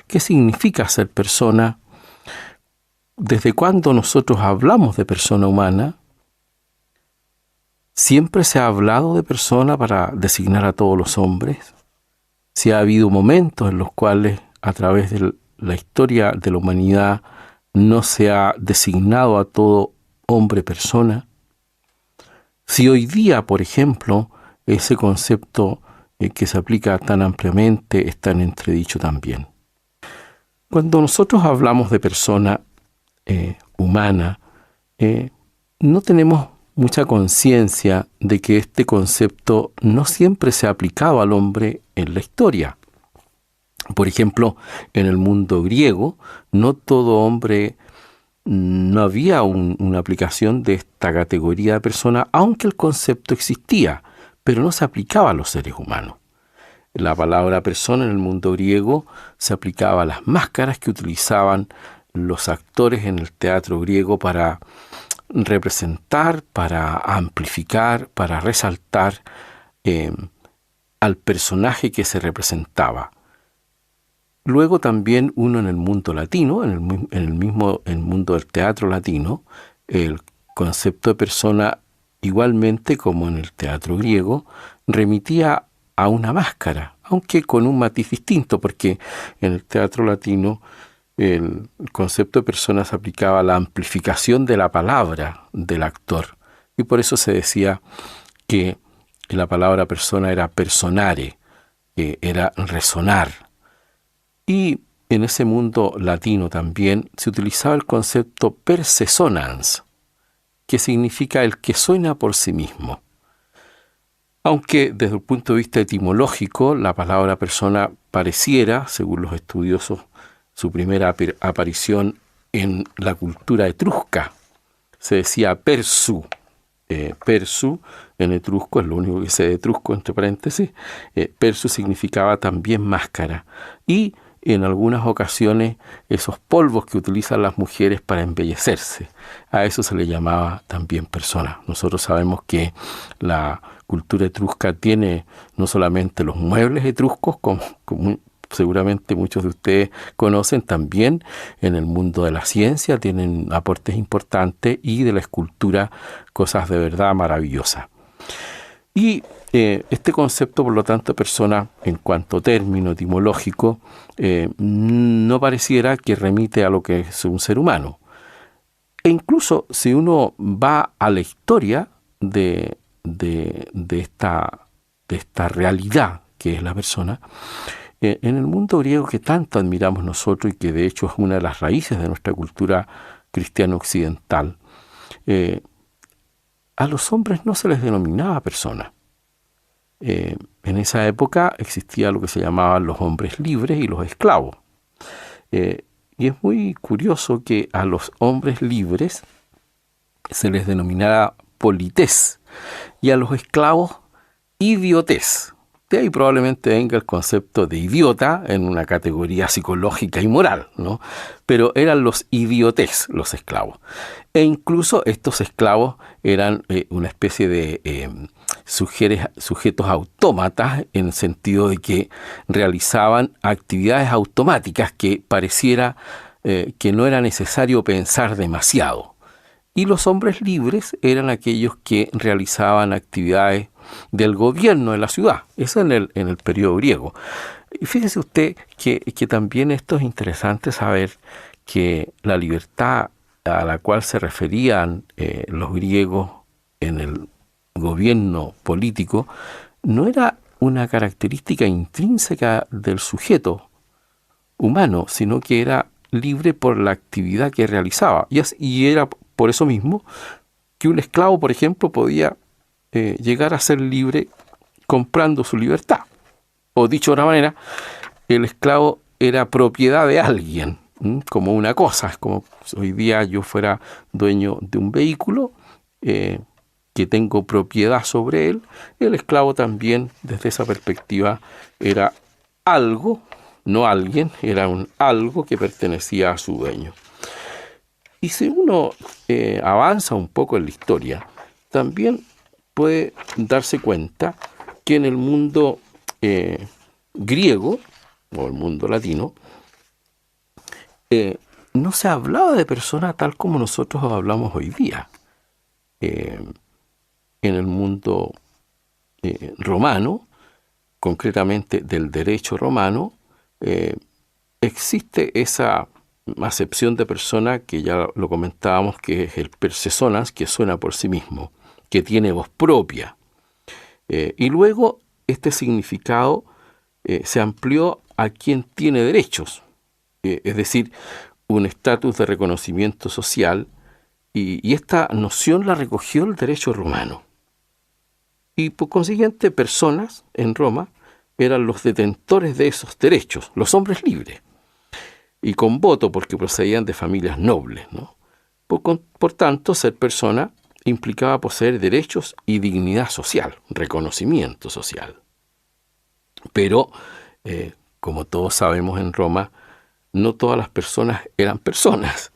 ¿Qué significa ser persona? ¿Desde cuándo nosotros hablamos de persona humana? ¿Siempre se ha hablado de persona para designar a todos los hombres? Si ha habido momentos en los cuales a través de la historia de la humanidad no se ha designado a todo hombre persona. Si hoy día, por ejemplo, ese concepto que se aplica tan ampliamente está en entredicho también. Cuando nosotros hablamos de persona humana, no tenemos mucha conciencia de que este concepto no siempre se ha aplicado al hombre en la historia. Por ejemplo, en el mundo griego, no todo hombre, no había una aplicación de esta categoría de persona, aunque el concepto existía, pero no se aplicaba a los seres humanos. La palabra persona en el mundo griego se aplicaba a las máscaras que utilizaban los actores en el teatro griego para representar, para amplificar, para resaltar al personaje que se representaba. Luego también uno en el mundo latino, en el mundo del teatro latino, el concepto de persona, igualmente como en el teatro griego, remitía a una máscara, aunque con un matiz distinto, porque en el teatro latino el concepto de persona se aplicaba a la amplificación de la palabra del actor, y por eso se decía que la palabra persona era personare, era resonar. Y en ese mundo latino también se utilizaba el concepto perse sonans, que significa el que suena por sí mismo. Aunque desde el punto de vista etimológico, la palabra persona pareciera, según los estudiosos, su primera aparición en la cultura etrusca. Se decía persu. Persu en etrusco, es lo único que sé de etrusco, entre paréntesis. Persu significaba también máscara. Y en algunas ocasiones esos polvos que utilizan las mujeres para embellecerse, a eso se le llamaba también persona. Nosotros sabemos que la cultura etrusca tiene no solamente los muebles etruscos, como seguramente muchos de ustedes conocen, también en el mundo de la ciencia tienen aportes importantes, y de la escultura cosas de verdad maravillosas. Y este concepto, por lo tanto, persona, en cuanto término etimológico, no pareciera que remite a lo que es un ser humano. E incluso si uno va a la historia de esta realidad que es la persona, en el mundo griego que tanto admiramos nosotros y que de hecho es una de las raíces de nuestra cultura cristiana occidental, a los hombres no se les denominaba persona. En esa época existía lo que se llamaban los hombres libres y los esclavos. Y es muy curioso que a los hombres libres se les denominara polités y a los esclavos idiotés. De ahí probablemente venga el concepto de idiota en una categoría psicológica y moral, ¿no? Pero eran los idiotés, los esclavos. E incluso estos esclavos eran una especie de sujetos autómatas, en el sentido de que realizaban actividades automáticas que pareciera que no era necesario pensar demasiado. Y los hombres libres eran aquellos que realizaban actividades del gobierno de la ciudad. Eso en el periodo griego. Y fíjese usted que también esto es interesante saber, que la libertad a la cual se referían los griegos en el gobierno político no era una característica intrínseca del sujeto humano, sino que era libre por la actividad que realizaba. Y era por eso mismo que un esclavo, por ejemplo, podía llegar a ser libre comprando su libertad. O dicho de otra manera, el esclavo era propiedad de alguien, como una cosa. Es como si hoy día yo fuera dueño de un vehículo, que tengo propiedad sobre él. El esclavo también, desde esa perspectiva, era algo, no alguien, era un algo que pertenecía a su dueño. Y si uno avanza un poco en la historia, también puede darse cuenta que en el mundo griego, o el mundo latino, no se hablaba de persona tal como nosotros hablamos hoy día. En el mundo romano, concretamente del derecho romano, existe esa acepción de persona que ya lo comentábamos, que es el persesonas, que suena por sí mismo, que tiene voz propia. Y luego este significado se amplió a quien tiene derechos, es decir, un estatus de reconocimiento social, y esta noción la recogió el derecho romano. Y por consiguiente, personas en Roma eran los detentores de esos derechos, los hombres libres, y con voto porque procedían de familias nobles, ¿no? Por tanto, ser persona implicaba poseer derechos y dignidad social, reconocimiento social. Pero, como todos sabemos en Roma, no todas las personas eran personas.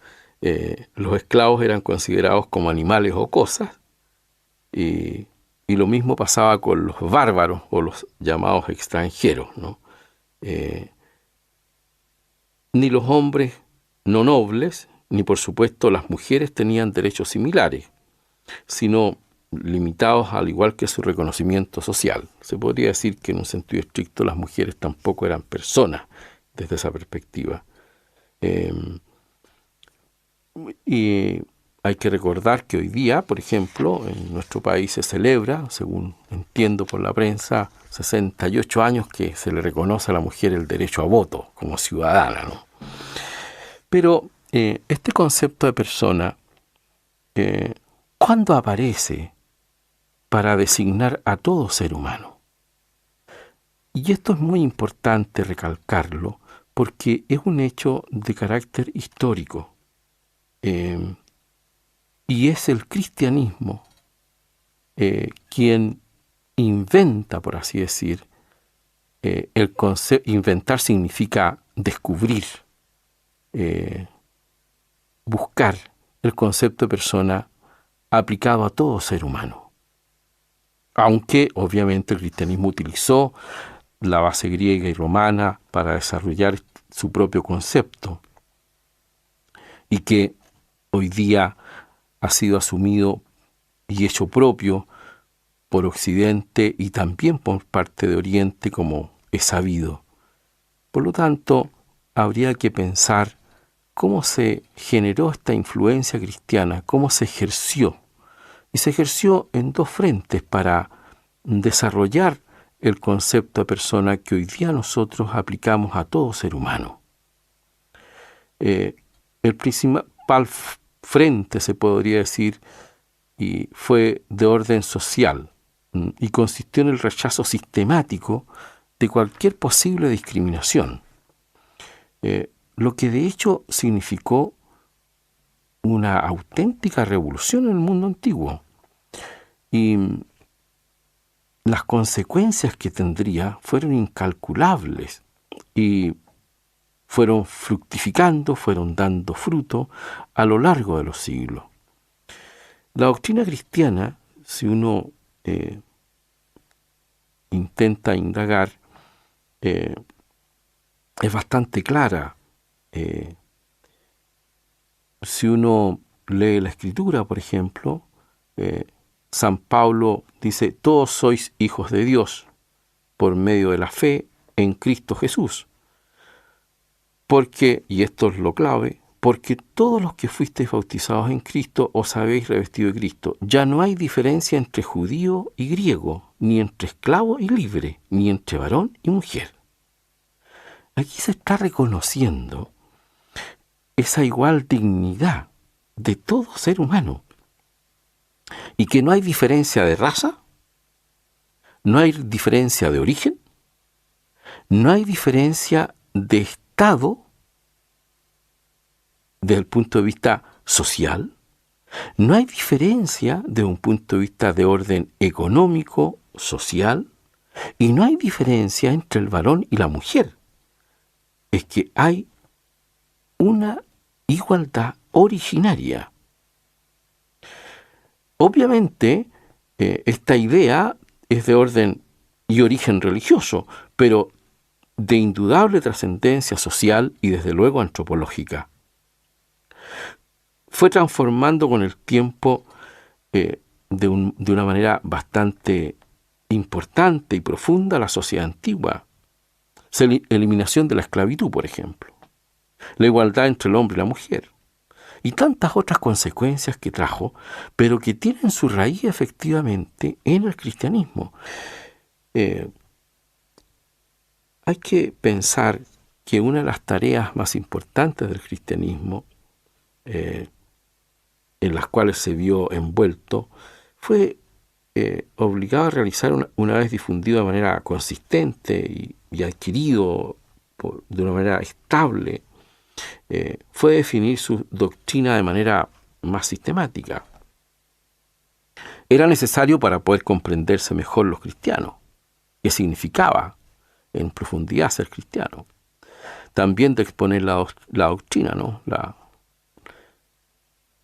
Los esclavos eran considerados como animales o cosas, y lo mismo pasaba con los bárbaros o los llamados extranjeros, ¿no? Ni los hombres no nobles, ni por supuesto las mujeres tenían derechos similares, sino limitados al igual que su reconocimiento social. Se podría decir que en un sentido estricto las mujeres tampoco eran personas desde esa perspectiva. Y hay que recordar que hoy día, por ejemplo, en nuestro país se celebra, según entiendo por la prensa, 68 años que se le reconoce a la mujer el derecho a voto como ciudadana, ¿no? Pero este concepto de persona, ¿cuándo aparece para designar a todo ser humano? Y esto es muy importante recalcarlo porque es un hecho de carácter histórico. Y es el cristianismo quien inventa, por así decir, el concepto. Inventar significa descubrir, buscar el concepto de persona aplicado a todo ser humano. Aunque obviamente el cristianismo utilizó la base griega y romana para desarrollar su propio concepto, y que hoy día ha sido asumido y hecho propio por Occidente y también por parte de Oriente, como es sabido. Por lo tanto, habría que pensar cómo se generó esta influencia cristiana, cómo se ejerció. Y se ejerció en dos frentes para desarrollar el concepto de persona que hoy día nosotros aplicamos a todo ser humano. El principal frente, se podría decir, y fue de orden social, y consistió en el rechazo sistemático de cualquier posible discriminación, lo que de hecho significó una auténtica revolución en el mundo antiguo. Y las consecuencias que tendría fueron incalculables y fueron fructificando, fueron dando fruto a lo largo de los siglos. La doctrina cristiana, si uno intenta indagar, es bastante clara. Si uno lee la Escritura, por ejemplo, San Pablo dice: todos sois hijos de Dios por medio de la fe en Cristo Jesús. Porque, y esto es lo clave, porque todos los que fuisteis bautizados en Cristo os habéis revestido de Cristo. Ya no hay diferencia entre judío y griego, ni entre esclavo y libre, ni entre varón y mujer. Aquí se está reconociendo esa igual dignidad de todo ser humano. Y que no hay diferencia de raza, no hay diferencia de origen, no hay diferencia de estado desde el punto de vista social, no hay diferencia desde un punto de vista de orden económico, social, y no hay diferencia entre el varón y la mujer. Es que hay una igualdad originaria. Obviamente, esta idea es de orden y origen religioso, pero de indudable trascendencia social y desde luego antropológica. Fue transformando con el tiempo de una manera bastante importante y profunda la sociedad antigua. Eliminación de la esclavitud, por ejemplo, la igualdad entre el hombre y la mujer, y tantas otras consecuencias que trajo, pero que tienen su raíz efectivamente en el cristianismo. Hay que pensar que una de las tareas más importantes del cristianismo, en las cuales se vio envuelto, fue obligado a realizar una vez difundido de manera consistente y adquirido de una manera estable, fue definir su doctrina de manera más sistemática. Era necesario para poder comprenderse mejor los cristianos, qué significaba en profundidad ser cristiano. También de exponer la doctrina, ¿no?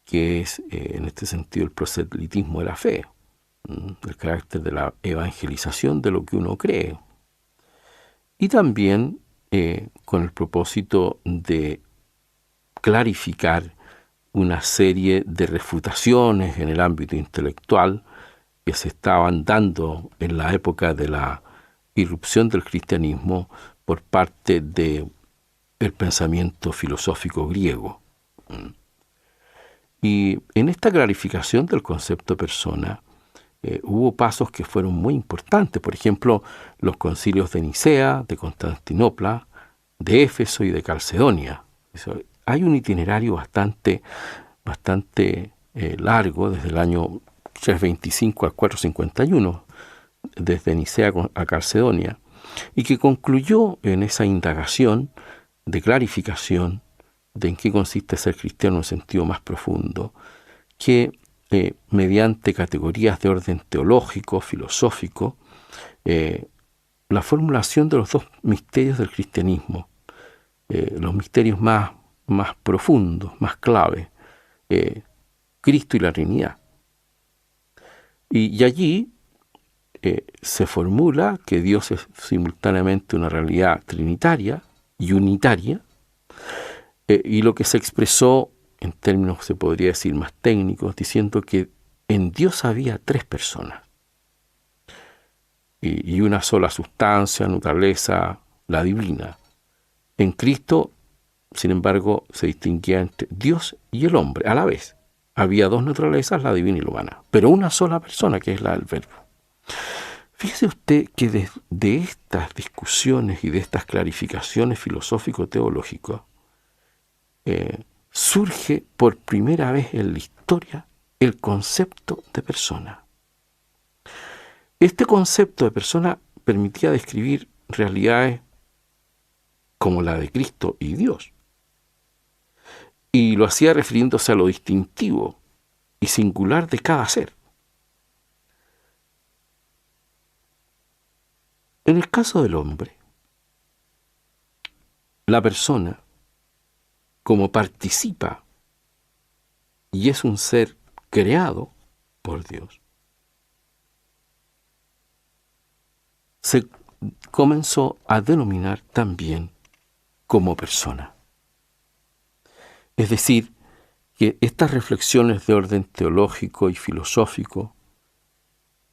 Que es en este sentido el proselitismo de la fe, el carácter de la evangelización de lo que uno cree. Y también con el propósito de clarificar una serie de refutaciones en el ámbito intelectual que se estaban dando en la época de la irrupción del cristianismo por parte del pensamiento filosófico griego. Y en esta clarificación del concepto persona hubo pasos que fueron muy importantes. Por ejemplo, los concilios de Nicea, de Constantinopla, de Éfeso y de Calcedonia. Hay un itinerario bastante largo, desde el año 325 al 451, desde Nicea a Calcedonia, y que concluyó en esa indagación de clarificación de en qué consiste ser cristiano en un sentido más profundo, que mediante categorías de orden teológico, filosófico, la formulación de los dos misterios del cristianismo, los misterios más profundos, más clave, Cristo y la Trinidad. Y allí se formula que Dios es simultáneamente una realidad trinitaria y unitaria, y lo que se expresó en términos, se podría decir, más técnicos, diciendo que en Dios había tres personas y una sola sustancia, naturaleza, la divina. En Cristo, sin embargo, se distinguía entre Dios y el hombre a la vez. Había dos naturalezas, la divina y la humana, pero una sola persona, que es la del Verbo. Fíjese usted que de estas discusiones y de estas clarificaciones filosófico-teológicas surge por primera vez en la historia el concepto de persona. Este concepto de persona permitía describir realidades como la de Cristo y Dios, y lo hacía refiriéndose a lo distintivo y singular de cada ser. En el caso del hombre, la persona, como participa y es un ser creado por Dios, se comenzó a denominar también como persona. Es decir, que estas reflexiones de orden teológico y filosófico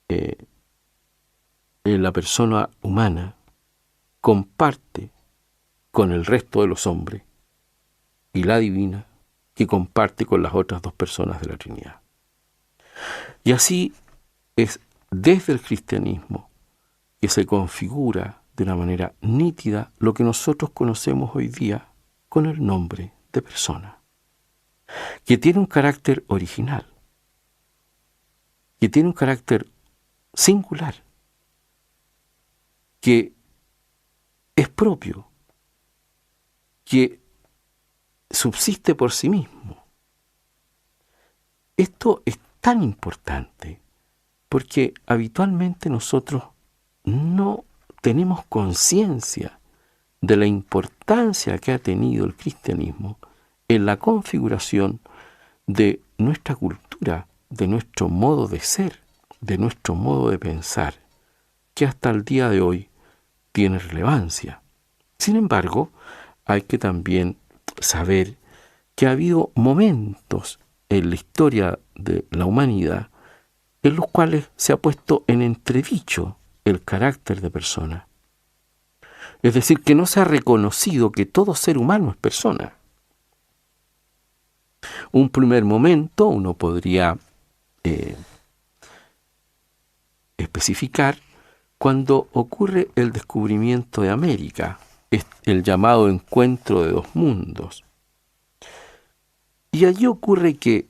en la persona humana comparte con el resto de los hombres y la divina que comparte con las otras dos personas de la Trinidad. Y así es desde el cristianismo que se configura de una manera nítida lo que nosotros conocemos hoy día con el nombre de persona, que tiene un carácter original, que tiene un carácter singular, que es propio, que subsiste por sí mismo. Esto es tan importante porque habitualmente nosotros no tenemos conciencia de la importancia que ha tenido el cristianismo en la configuración de nuestra cultura, de nuestro modo de ser, de nuestro modo de pensar, que hasta el día de hoy tiene relevancia. Sin embargo, hay que también saber que ha habido momentos en la historia de la humanidad en los cuales se ha puesto en entredicho el carácter de persona. Es decir, que no se ha reconocido que todo ser humano es persona. Un primer momento uno podría especificar cuando ocurre el descubrimiento de América, el llamado encuentro de dos mundos. Y allí ocurre que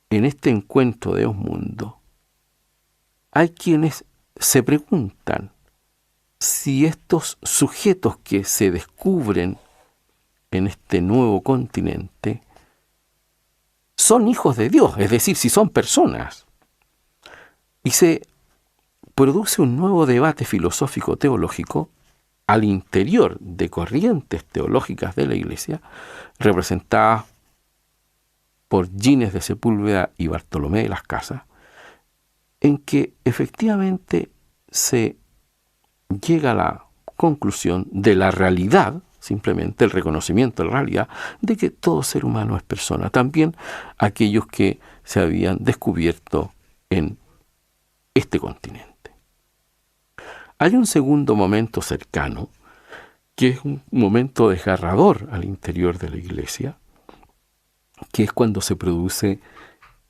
en este encuentro de dos mundos hay quienes se preguntan si estos sujetos que se descubren en este nuevo continente son hijos de Dios, es decir, si son personas. Y se produce un nuevo debate filosófico-teológico al interior de corrientes teológicas de la Iglesia, representadas por Gines de Sepúlveda y Bartolomé de las Casas, en que efectivamente se llega a la conclusión de la realidad, simplemente el reconocimiento de la realidad, de que todo ser humano es persona, también aquellos que se habían descubierto en este continente. Hay un segundo momento cercano, que es un momento desgarrador al interior de la Iglesia, que es cuando se produce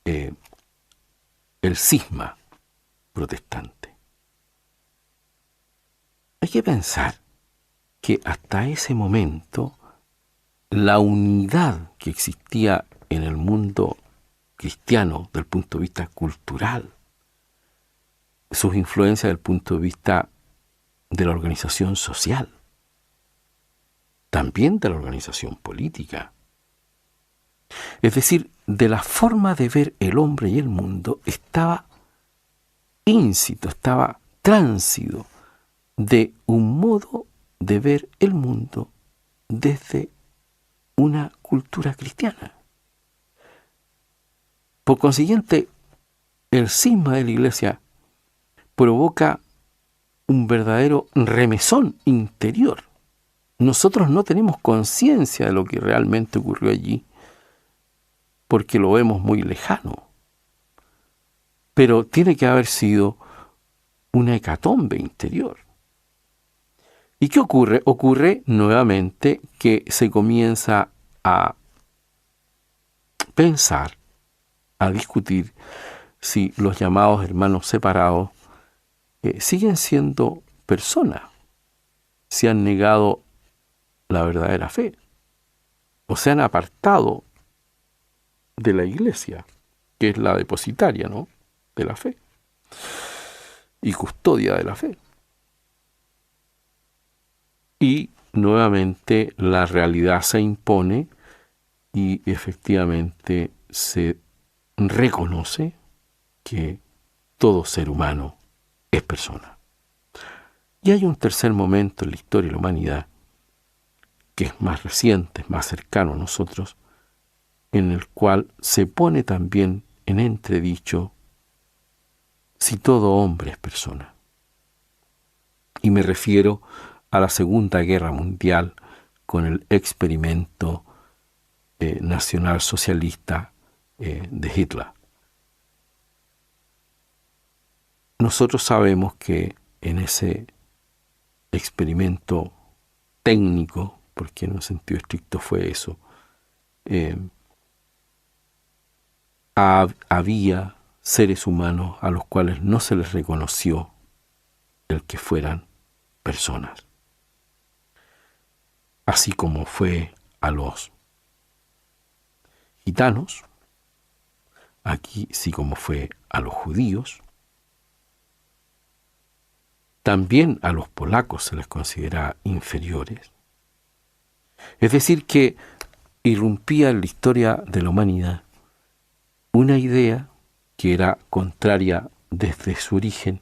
el cisma protestante. Hay que pensar que hasta ese momento la unidad que existía en el mundo cristiano desde el punto de vista cultural, sus influencias desde el punto de vista de la organización social, también de la organización política, es decir, de la forma de ver el hombre y el mundo, estaba íncito, estaba tránsito de un modo de ver el mundo desde una cultura cristiana. Por consiguiente, el cisma de la Iglesia provoca un verdadero remesón interior. Nosotros no tenemos conciencia de lo que realmente ocurrió allí, porque lo vemos muy lejano. Pero tiene que haber sido una hecatombe interior. ¿Y qué ocurre? Ocurre nuevamente que se comienza a pensar, a discutir si los llamados hermanos separados siguen siendo personas, si han negado la verdadera fe o se han apartado de la Iglesia, que es la depositaria, ¿no?, de la fe y custodia de la fe. Y nuevamente la realidad se impone y efectivamente se reconoce que todo ser humano es persona. Y hay un tercer momento en la historia de la humanidad, que es más reciente, más cercano a nosotros, en el cual se pone también en entredicho si todo hombre es persona. Y me refiero a la Segunda Guerra Mundial con el experimento nacional socialista de Hitler. Nosotros sabemos que en ese experimento técnico, porque en un sentido estricto fue eso, había seres humanos a los cuales no se les reconoció el que fueran personas. Así como fue a los gitanos, aquí sí como fue a los judíos, también a los polacos se les considera inferiores. Es decir, que irrumpía en la historia de la humanidad una idea que era contraria desde su origen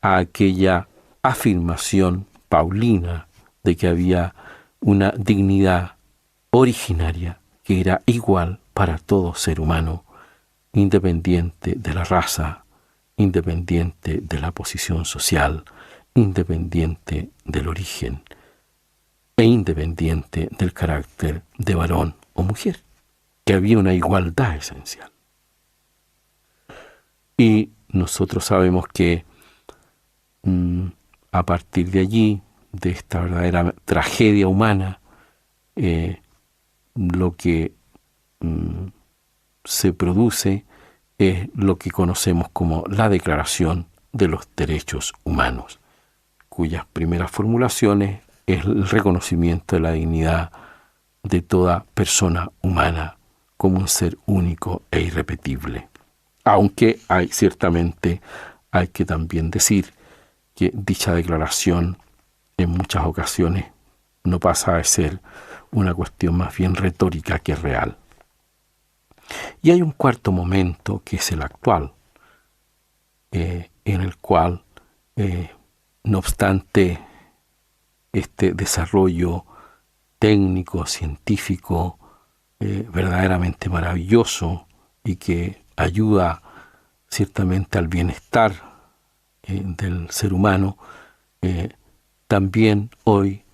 a aquella afirmación paulina de que había una dignidad originaria que era igual para todo ser humano, independiente de la raza, independiente de la posición social, independiente del origen, e independiente del carácter de varón o mujer, que había una igualdad esencial. Y nosotros sabemos que a partir de allí, de esta verdadera tragedia humana, lo que se produce es lo que conocemos como la Declaración de los Derechos Humanos, cuyas primeras formulaciones es el reconocimiento de la dignidad de toda persona humana como un ser único e irrepetible. Aunque ciertamente hay que también decir que dicha declaración en muchas ocasiones no pasa a ser una cuestión más bien retórica que real. Y hay un cuarto momento que es el actual, en el cual, no obstante este desarrollo técnico, científico, verdaderamente maravilloso y que ayuda ciertamente al bienestar del ser humano, también hoy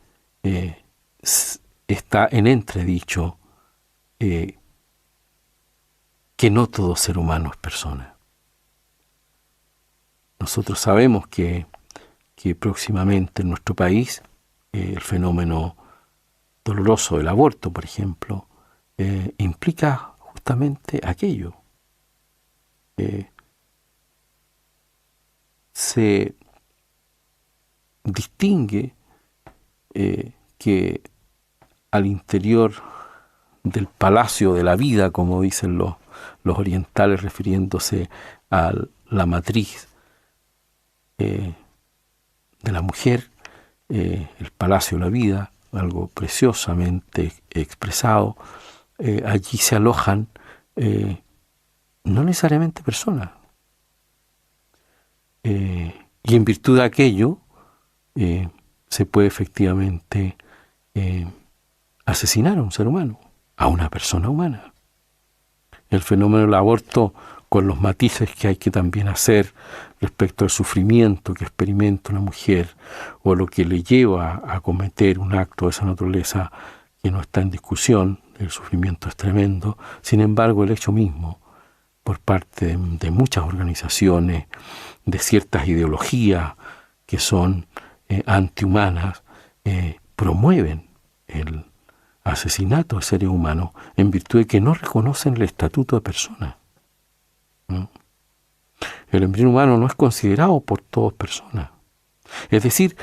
está en entredicho que no todo ser humano es persona. Nosotros sabemos que próximamente en nuestro país el fenómeno doloroso del aborto, por ejemplo, implica justamente aquello. Se distingue que al interior del palacio de la vida, como dicen los orientales refiriéndose a la matriz de la mujer, el palacio de la vida, algo preciosamente expresado, allí se alojan no necesariamente personas. Y en virtud de aquello se puede efectivamente asesinar a un ser humano, a una persona humana. El fenómeno del aborto, con los matices que hay que también hacer respecto al sufrimiento que experimenta una mujer o lo que le lleva a cometer un acto de esa naturaleza que no está en discusión, el sufrimiento es tremendo. Sin embargo, el hecho mismo, por parte de muchas organizaciones, de ciertas ideologías que son antihumanas, promueven el asesinato de seres humanos en virtud de que no reconocen el estatuto de persona. ¿No? El embrión humano no es considerado por todos persona. Es decir,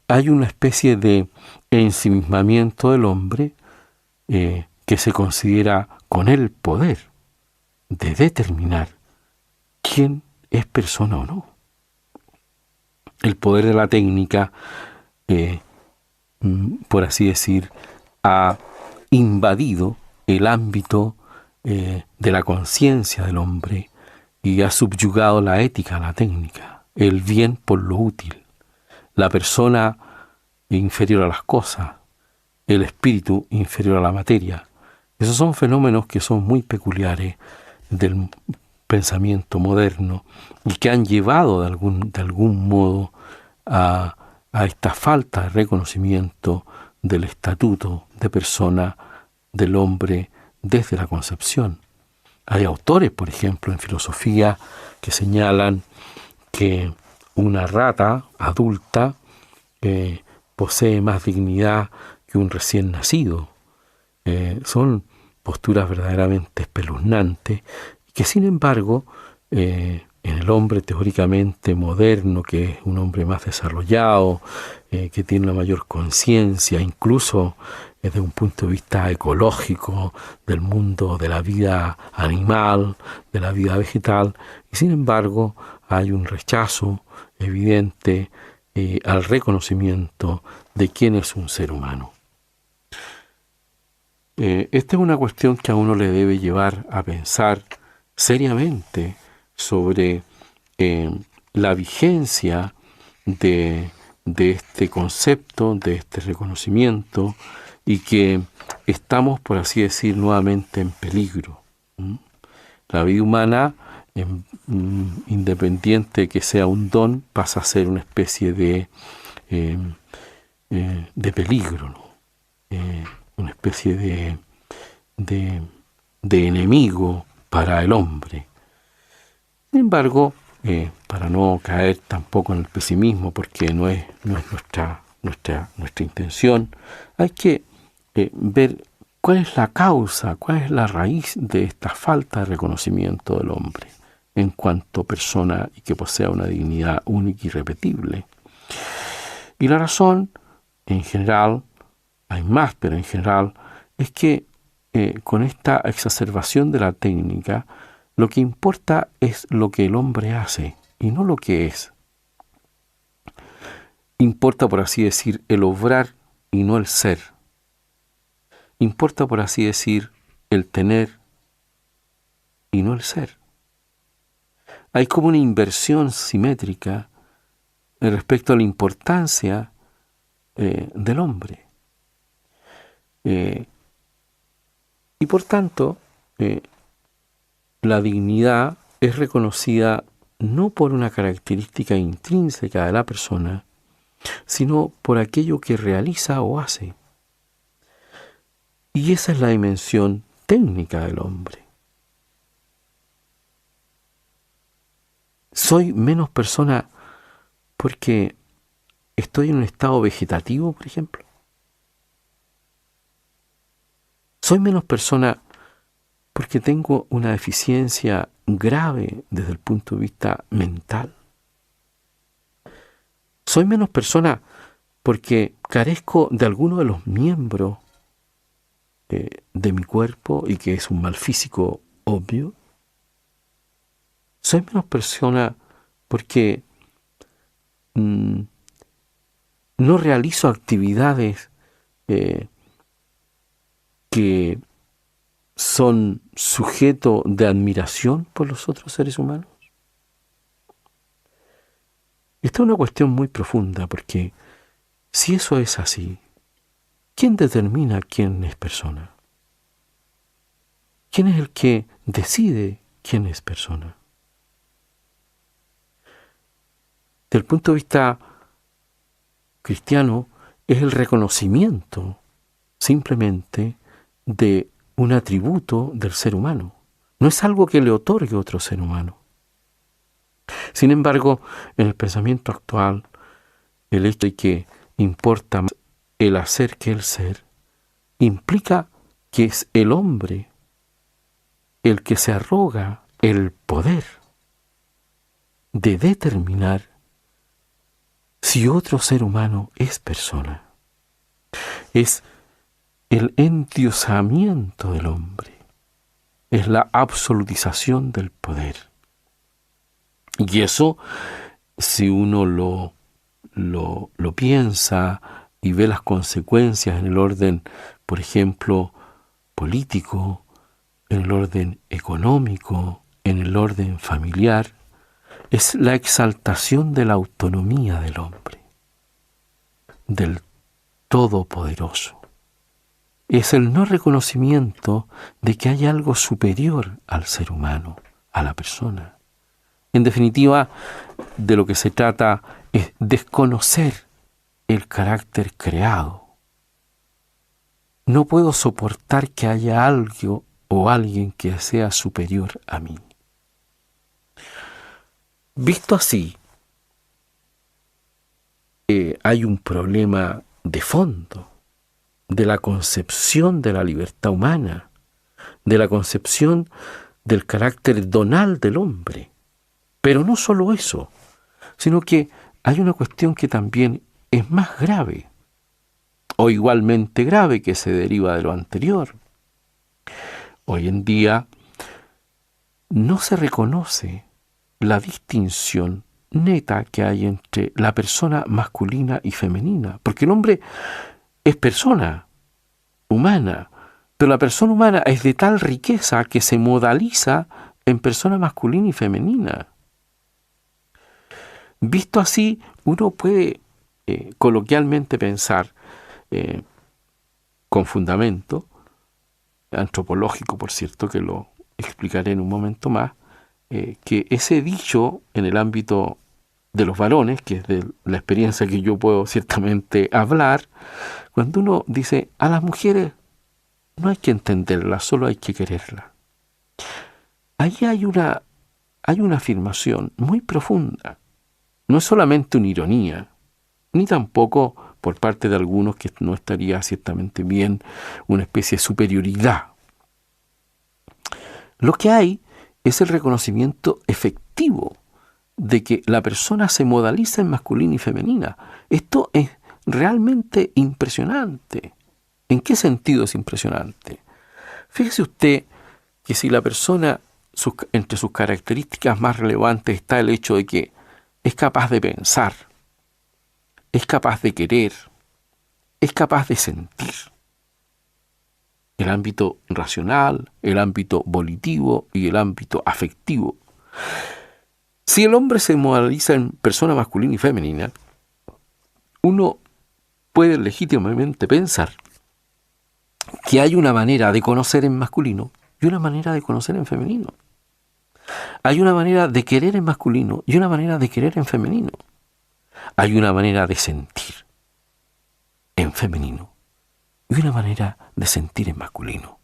hay una especie de ensimismamiento del hombre que se considera con el poder de determinar quién es persona o no. El poder de la técnica, por así decir, ha invadido el ámbito de la conciencia del hombre y ha subyugado la ética a la técnica, el bien por lo útil, la persona inferior a las cosas, el espíritu inferior a la materia. Esos son fenómenos que son muy peculiares del pensamiento moderno y que han llevado de algún modo a esta falta de reconocimiento del estatuto de persona del hombre desde la concepción. Hay autores, por ejemplo, en filosofía que señalan que una rata adulta posee más dignidad que un recién nacido. Son posturas verdaderamente espeluznantes que, sin embargo, en el hombre teóricamente moderno, que es un hombre más desarrollado, que tiene una mayor conciencia, incluso desde un punto de vista ecológico, del mundo de la vida animal, de la vida vegetal, y sin embargo hay un rechazo evidente al reconocimiento de quién es un ser humano. Esta es una cuestión que a uno le debe llevar a pensar seriamente sobre la vigencia de este concepto, de este reconocimiento, y que estamos, por así decir, nuevamente en peligro. La vida humana, independiente de que sea un don, pasa a ser una especie de peligro, ¿no? una especie de enemigo para el hombre. Sin embargo, para no caer tampoco en el pesimismo, porque no es nuestra intención, hay que ver cuál es la causa, cuál es la raíz de esta falta de reconocimiento del hombre en cuanto persona y que posea una dignidad única y irrepetible. Y la razón, en general, hay más, pero en general, es que con esta exacerbación de la técnica, lo que importa es lo que el hombre hace y no lo que es. Importa, por así decir, el obrar y no el ser. Importa, por así decir, el tener y no el ser. Hay como una inversión simétrica respecto a la importancia del hombre. Y por tanto, la dignidad es reconocida no por una característica intrínseca de la persona, sino por aquello que realiza o hace. Y esa es la dimensión técnica del hombre. Soy menos persona porque estoy en un estado vegetativo, por ejemplo. Soy menos persona porque tengo una deficiencia grave desde el punto de vista mental. Soy menos persona porque carezco de alguno de los miembros de mi cuerpo y que es un mal físico obvio. Soy menos persona porque no realizo actividades que son sujeto de admiración por los otros seres humanos. Esta es una cuestión muy profunda, porque si eso es así, ¿quién determina quién es persona? ¿Quién es el que decide quién es persona? Desde el punto de vista cristiano, es el reconocimiento simplemente de un atributo del ser humano. No es algo que le otorgue otro ser humano. Sin embargo, en el pensamiento actual, el hecho de que importa más el hacer que el ser, implica que es el hombre el que se arroga el poder de determinar si otro ser humano es persona. Es el endiosamiento del hombre, es la absolutización del poder. Y eso, si uno lo piensa y ve las consecuencias en el orden, por ejemplo, político, en el orden económico, en el orden familiar, es la exaltación de la autonomía del hombre, del todopoderoso. Es el no reconocimiento de que hay algo superior al ser humano, a la persona. En definitiva, de lo que se trata es desconocer el carácter creado. No puedo soportar que haya algo o alguien que sea superior a mí. Visto así, hay un problema de fondo de la concepción de la libertad humana, de la concepción del carácter donal del hombre. Pero no solo eso, sino que hay una cuestión que también es más grave, o igualmente grave, que se deriva de lo anterior. Hoy en día no se reconoce la distinción neta que hay entre la persona masculina y femenina, porque el hombre es persona humana, pero la persona humana es de tal riqueza que se modaliza en persona masculina y femenina. Visto así, uno puede coloquialmente pensar, con fundamento antropológico, por cierto, que lo explicaré en un momento más, que ese dicho en el ámbito de los varones, que es de la experiencia que yo puedo ciertamente hablar, cuando uno dice a las mujeres no hay que entenderlas, solo hay que quererlas. Ahí hay una afirmación muy profunda. No es solamente una ironía, ni tampoco por parte de algunos que no estaría ciertamente bien una especie de superioridad. Lo que hay es el reconocimiento efectivo de que la persona se modaliza en masculina y femenina. Esto es realmente impresionante. ¿En qué sentido es impresionante? Fíjese usted que si la persona, entre sus características más relevantes está el hecho de que es capaz de pensar, es capaz de querer, es capaz de sentir. El ámbito racional, el ámbito volitivo y el ámbito afectivo. Si el hombre se modaliza en persona masculina y femenina, uno puede legítimamente pensar que hay una manera de conocer en masculino y una manera de conocer en femenino. Hay una manera de querer en masculino y una manera de querer en femenino. Hay una manera de sentir en femenino y una manera de sentir en masculino.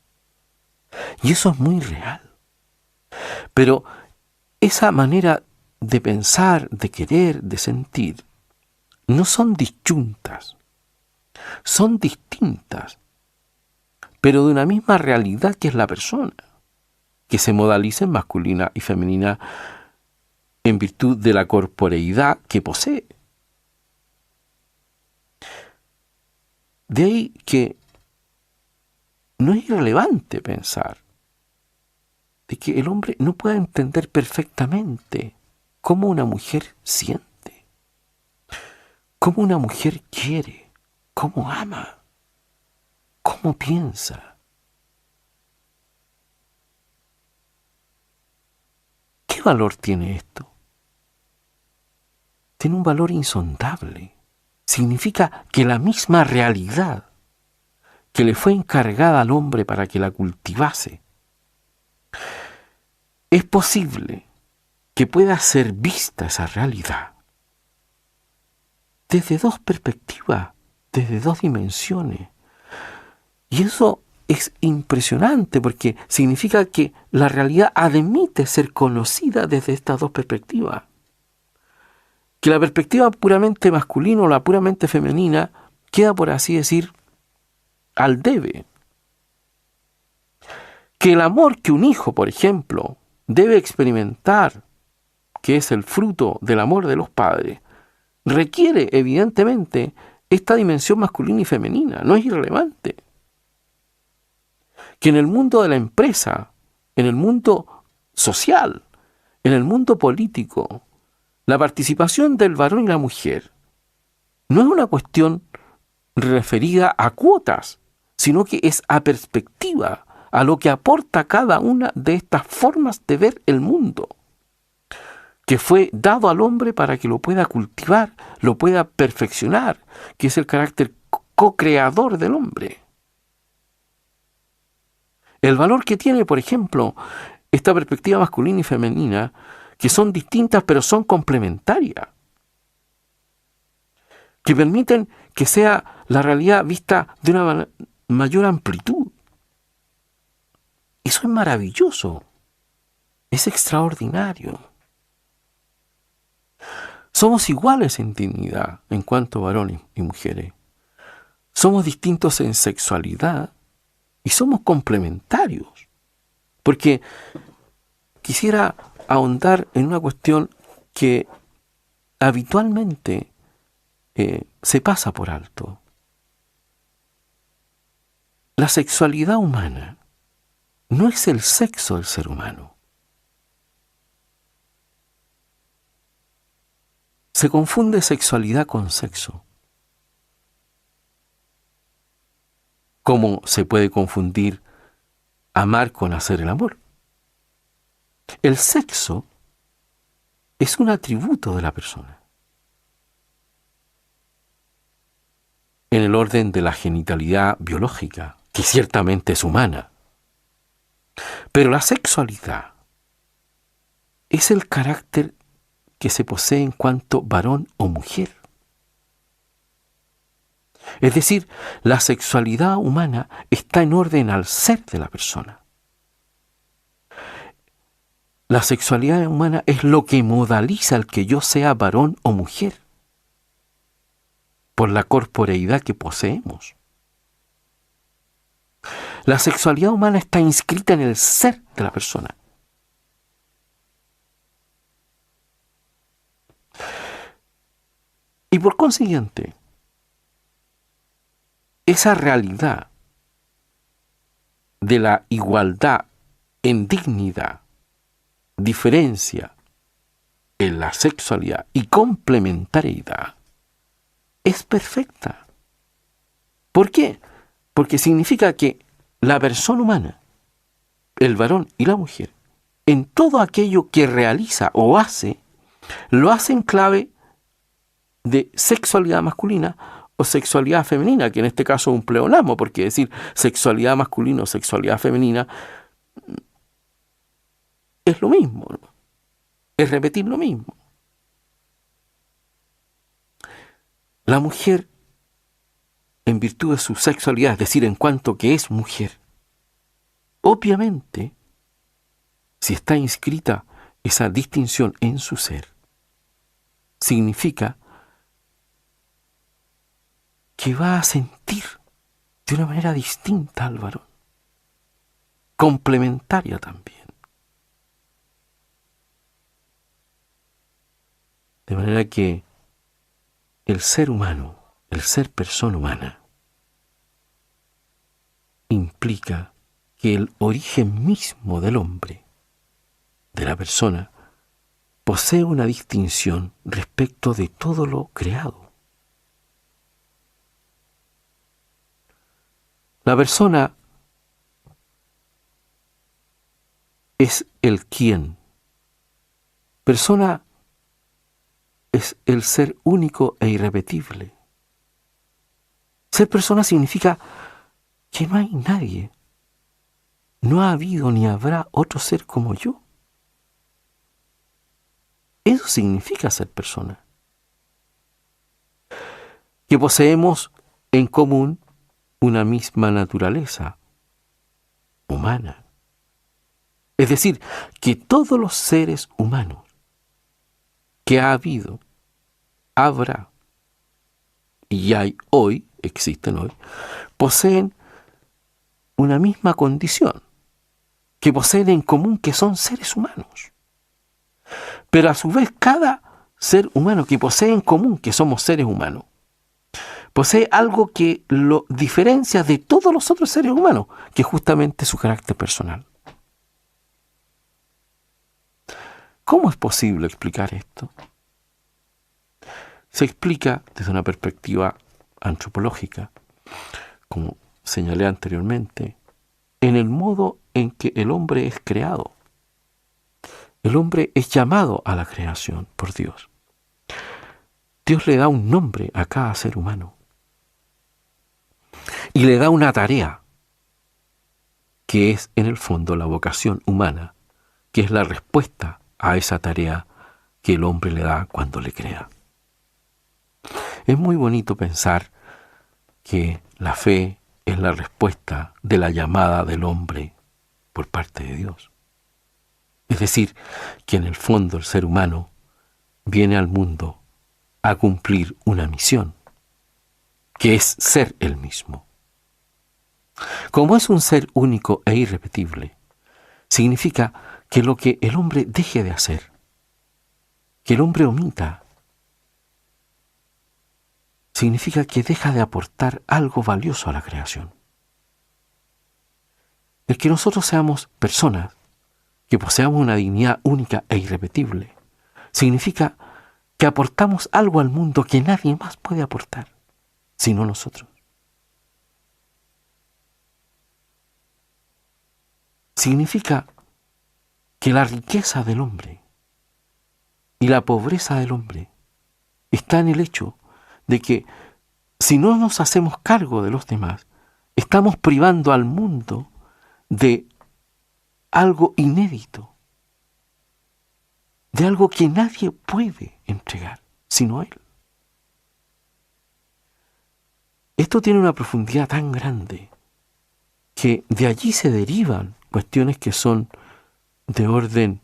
Y eso es muy real. Pero esa manera de pensar, de querer, de sentir, no son disyuntas, son distintas, pero de una misma realidad que es la persona, que se modaliza en masculina y femenina en virtud de la corporeidad que posee. De ahí que no es irrelevante pensar de que el hombre no pueda entender perfectamente cómo una mujer siente, cómo una mujer quiere, cómo ama, cómo piensa. ¿Qué valor tiene esto? Tiene un valor insondable. Significa que la misma realidad que le fue encargada al hombre para que la cultivase, es posible que pueda ser vista esa realidad desde dos perspectivas, desde dos dimensiones. Y eso es impresionante porque significa que la realidad admite ser conocida desde estas dos perspectivas. Que la perspectiva puramente masculina o la puramente femenina queda, por así decir, al debe. Que el amor que un hijo, por ejemplo, debe experimentar, que es el fruto del amor de los padres, requiere evidentemente esta dimensión masculina y femenina, no es irrelevante. Que en el mundo de la empresa, en el mundo social, en el mundo político, la participación del varón y la mujer no es una cuestión referida a cuotas, sino que es a perspectiva, a lo que aporta cada una de estas formas de ver el mundo, que fue dado al hombre para que lo pueda cultivar, lo pueda perfeccionar, que es el carácter co-creador del hombre. El valor que tiene, por ejemplo, esta perspectiva masculina y femenina, que son distintas pero son complementarias, que permiten que sea la realidad vista de una mayor amplitud. Eso es maravilloso, es extraordinario. Somos iguales en dignidad en cuanto a varones y mujeres. Somos distintos en sexualidad y somos complementarios. Porque quisiera ahondar en una cuestión que habitualmente se pasa por alto. La sexualidad humana no es el sexo del ser humano. Se confunde sexualidad con sexo. ¿Cómo se puede confundir amar con hacer el amor? El sexo es un atributo de la persona. En el orden de la genitalidad biológica, que ciertamente es humana. Pero la sexualidad es el carácter que se posee en cuanto varón o mujer. Es decir, la sexualidad humana está en orden al ser de la persona. La sexualidad humana es lo que modaliza el que yo sea varón o mujer, por la corporeidad que poseemos. La sexualidad humana está inscrita en el ser de la persona. Y por consiguiente, esa realidad de la igualdad en dignidad, diferencia en la sexualidad y complementariedad es perfecta. ¿Por qué? Porque significa que la persona humana, el varón y la mujer, en todo aquello que realiza o hace, lo hace en clave de sexualidad masculina o sexualidad femenina, que en este caso es un pleonasmo, porque decir sexualidad masculina o sexualidad femenina es lo mismo, ¿no? Es repetir lo mismo. La mujer, en virtud de su sexualidad, es decir, en cuanto que es mujer, obviamente, si está inscrita esa distinción en su ser, significa que va a sentir de una manera distinta al varón, complementaria también. De manera que el ser humano, el ser persona humana, implica que el origen mismo del hombre, de la persona, posee una distinción respecto de todo lo creado. La persona es el quién. Persona es el ser único e irrepetible. Ser persona significa que no hay nadie, no ha habido ni habrá otro ser como yo. Eso significa ser persona. Que poseemos en común una misma naturaleza humana. Es decir, que todos los seres humanos que ha habido, habrá y hay hoy, existen hoy, poseen una misma condición, que poseen en común que son seres humanos. Pero a su vez cada ser humano que posee en común que somos seres humanos, posee algo que lo diferencia de todos los otros seres humanos, que es justamente su carácter personal. ¿Cómo es posible explicar esto? Se explica desde una perspectiva antropológica, como señalé anteriormente, en el modo en que el hombre es creado. El hombre es llamado a la creación por Dios. Dios le da un nombre a cada ser humano y le da una tarea, que es en el fondo la vocación humana, que es la respuesta a esa tarea que el hombre le da cuando le crea. Es muy bonito pensar que la fe es la respuesta de la llamada del hombre por parte de Dios. Es decir, que en el fondo el ser humano viene al mundo a cumplir una misión, que es ser él mismo. Como es un ser único e irrepetible, significa que lo que el hombre deje de hacer, que el hombre omita, significa que deja de aportar algo valioso a la creación. El que nosotros seamos personas, que poseamos una dignidad única e irrepetible, significa que aportamos algo al mundo que nadie más puede aportar, sino nosotros. Significa que la riqueza del hombre y la pobreza del hombre está en el hecho de que si no nos hacemos cargo de los demás, estamos privando al mundo de algo inédito. de algo que nadie puede entregar, sino Él. Esto tiene una profundidad tan grande que de allí se derivan cuestiones que son de orden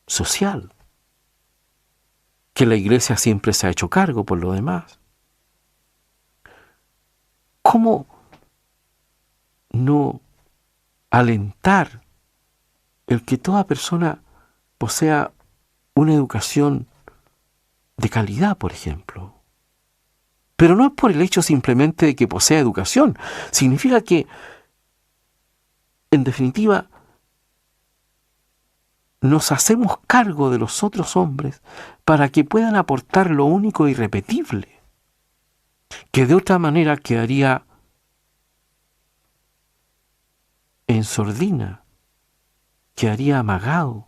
social, que la Iglesia siempre se ha hecho cargo por lo demás. ¿Cómo no alentar el que toda persona posea una educación de calidad, por ejemplo? Pero no es por el hecho simplemente de que posea educación. Significa que, en definitiva, nos hacemos cargo de los otros hombres para que puedan aportar lo único e irrepetible, que de otra manera quedaría en sordina, quedaría amagado,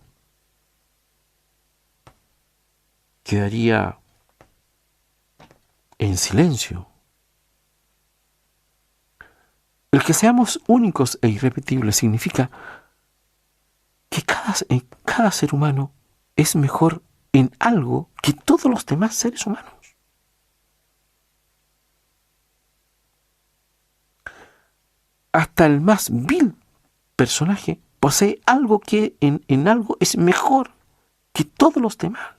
quedaría en silencio. El que seamos únicos e irrepetibles significa que cada ser humano es mejor en algo que todos los demás seres humanos. Hasta el más vil personaje posee algo que en algo es mejor que todos los demás.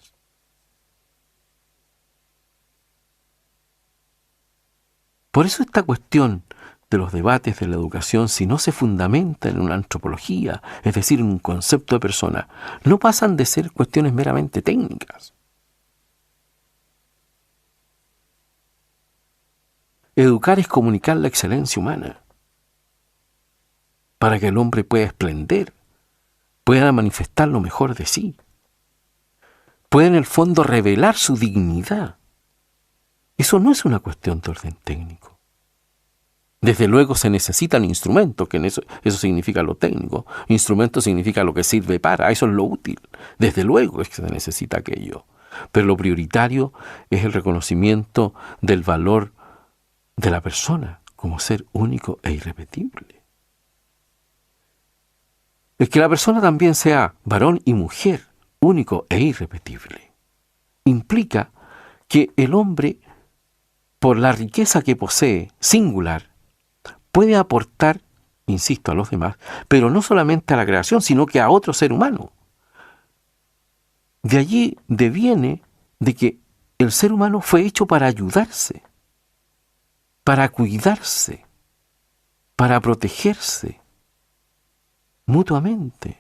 Por eso esta cuestión de los debates de la educación, si no se fundamenta en una antropología, es decir, en un concepto de persona, no pasan de ser cuestiones meramente técnicas. Educar es comunicar la excelencia humana, para que el hombre pueda esplender, pueda manifestar lo mejor de sí, pueda en el fondo revelar su dignidad. Eso no es una cuestión de orden técnico. Desde luego se necesitan instrumentos, que eso significa lo técnico. Instrumento significa lo que sirve para, eso es lo útil. Desde luego es que se necesita aquello. Pero lo prioritario es el reconocimiento del valor de la persona como ser único e irrepetible. El que la persona también sea varón y mujer, único e irrepetible, implica que el hombre, por la riqueza que posee, singular, puede aportar, insisto, a los demás, pero no solamente a la creación, sino que a otro ser humano. De allí deviene de que el ser humano fue hecho para ayudarse, para cuidarse, para protegerse mutuamente.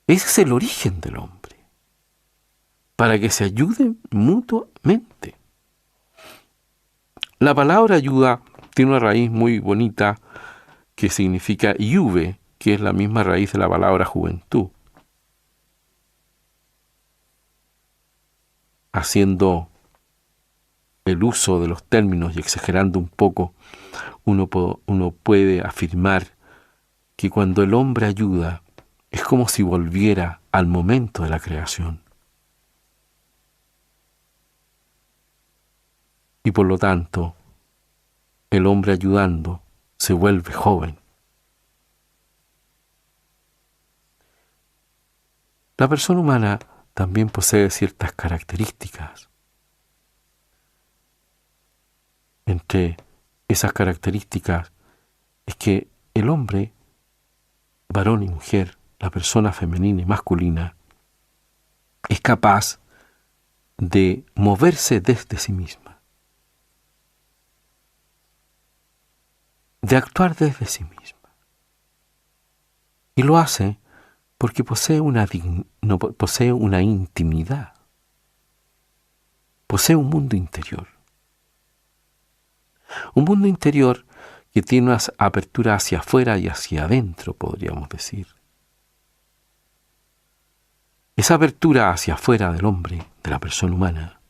Ese es el origen del hombre, para que se ayuden mutuamente. La palabra ayuda tiene una raíz muy bonita que significa iuve, que es la misma raíz de la palabra juventud. Haciendo el uso de los términos y exagerando un poco, uno puede afirmar que cuando el hombre ayuda es como si volviera al momento de la creación. Y por lo tanto, el hombre ayudando se vuelve joven. La persona humana también posee ciertas características. Entre esas características es que el hombre, varón y mujer, la persona femenina y masculina, es capaz de moverse desde sí misma, de actuar desde sí misma. Y lo hace porque posee una intimidad, posee un mundo interior. Un mundo interior que tiene una apertura hacia afuera y hacia adentro, podríamos decir. Esa apertura hacia afuera del hombre, de la persona humana,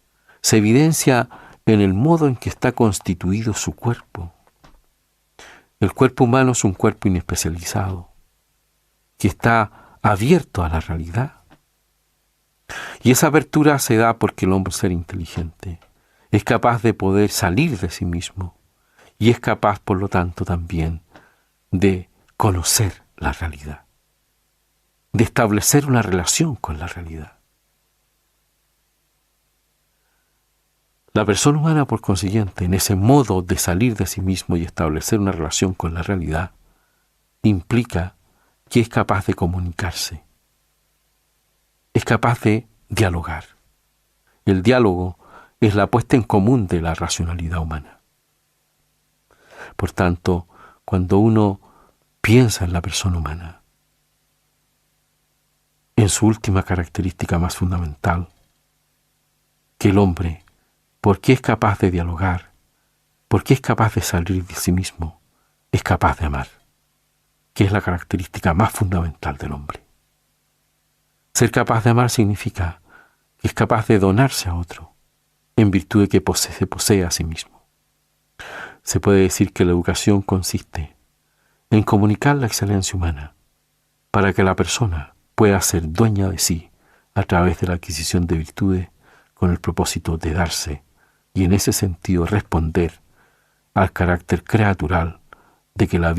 se evidencia en el modo en que está constituido su cuerpo. El cuerpo humano es un cuerpo inespecializado, que está abierto a la realidad. Y esa apertura se da porque el hombre es ser inteligente, es capaz de poder salir de sí mismo y es capaz, por lo tanto, también de conocer la realidad. de establecer una relación con la realidad. La persona humana, por consiguiente, en ese modo de salir de sí mismo y establecer una relación con la realidad, implica que es capaz de comunicarse, es capaz de dialogar. El diálogo es la puesta en común de la racionalidad humana. Por tanto, cuando uno piensa en la persona humana, en su última característica más fundamental, que el hombre, porque es capaz de dialogar, porque es capaz de salir de sí mismo, es capaz de amar, que es la característica más fundamental del hombre. Ser capaz de amar significa que es capaz de donarse a otro, en virtud de que se posee a sí mismo. Se puede decir que la educación consiste en comunicar la excelencia humana para que la persona pueda ser dueña de sí a través de la adquisición de virtudes con el propósito de darse y en ese sentido responder al carácter creatural de que la